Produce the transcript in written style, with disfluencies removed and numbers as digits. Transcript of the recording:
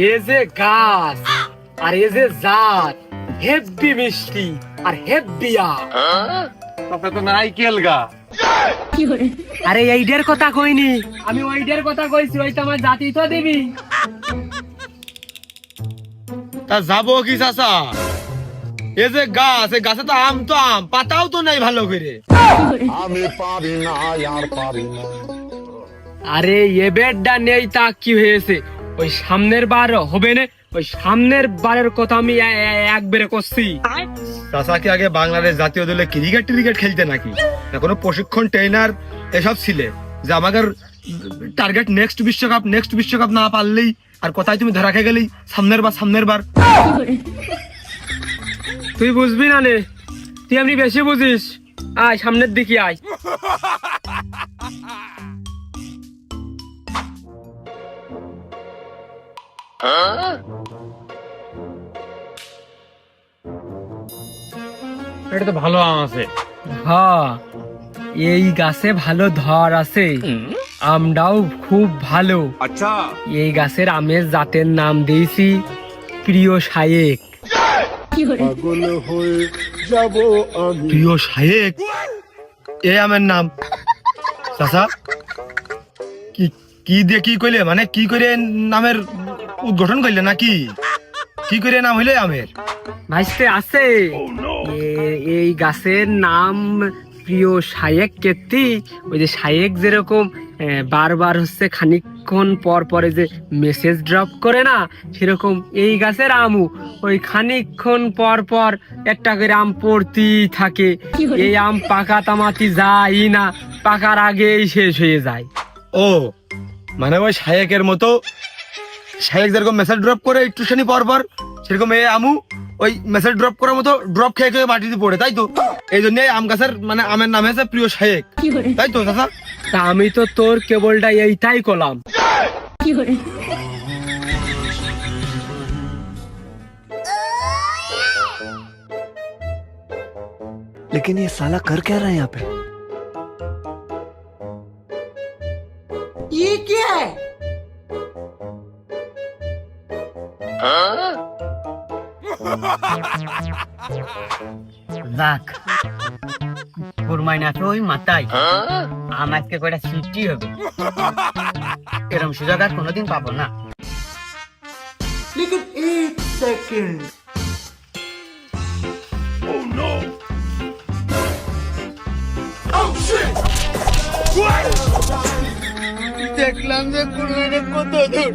এ যে গাছ আর এ যে জাত হেব্বি মিষ্টি আর হেব্বিয়া। তাতে তো নারকেল গা। আরে এইটার কথা কইনি আমি, ওইটার কথা কইছি। ওই তো আমার জাতি তো দিবি। তা যাবো কি চাচা? এ যে গাছ, এই গাছে তো আম, তো আম পাতাও তো নাই ভালো করে। আমি পারি না আর পারি না। আরে এবেরটা নেই তা কি হয়েছে? ওই সামনের বার হবে না? ওই সামনের বারের কথা আমি একবারে করছি। চাচা কি আগে বাংলাদেশ জাতীয় দলে ক্রিকেট খেলতে নাকি? না কোনো প্রশিক্ষণ ট্রেনার এসব ছিলে যে আমাদের টার্গেট নেক্সট বিশ্বকাপ না পারলেই আর কোথায় তুমি ধরা খেয়ে গেলেই সামনের বার। তুই বুঝবি না নে, তুই এমনি বেশি বুঝিস। আয় সামনের দিকে আয়। এটা তো ভালো আম আছে। হ্যাঁ, এই গাছে ভালো ধর আছে, আমটাও খুব ভালো। আচ্ছা, এই গাছের আমের জাতের নাম দিয়েছি প্রিয় শায়েক। পাগল হয়ে যাব আমি। প্রিয় শায়েক, এ আমের নাম? চাচা কি দিয়ে কি কইলে, মানে কি করে নামের উদ্ঘাটন করলে নাকি? কি করে নাম হইলে আমের? ভাইস্তে আছে এই গাছের নাম প্রিয় শায়েক কেতি। ওই যে শায়েক যেরকম বারবার হচ্ছে খানিকক্ষণ পর পরে যে মেসেজ ড্রপ করে না, সেরকম এই গাছের আমু ওই খানিকক্ষণ পর পর একটা করে আম পড়তেই থাকে। এই আম পাকা তামাতি যায় না, পাকার আগেই শেষ হয়ে যায়। ও মানে ওই শায়েকের মতো, শায়েক যেরকম মেসেজ ড্রপ করে একটু খানি পর সেরকম এই আমু ওই মেসেজ ড্রপ করার মতো ড্রপ খেয়ে মাটিতে পড়ে, তাই তো? এই জন্য আম গাছের মানে আমের নাম হয়েছে প্রিয় শায়েক, তাই তো চাচা? তা আমি তো তোর কেবলটা এইটাই করলাম। लेकिन ये साला कर क्या रहा है यहाँ पे? ये क्या है? যাক, কুরমাইনা তো ওই মাথায় আমাকে কয়টা সিটি হবে, এরকম সুযোগ আর কোনোদিন পাবো না। लेकिन एक सेकंड, দেখলাম যে কুরবানি কত দূর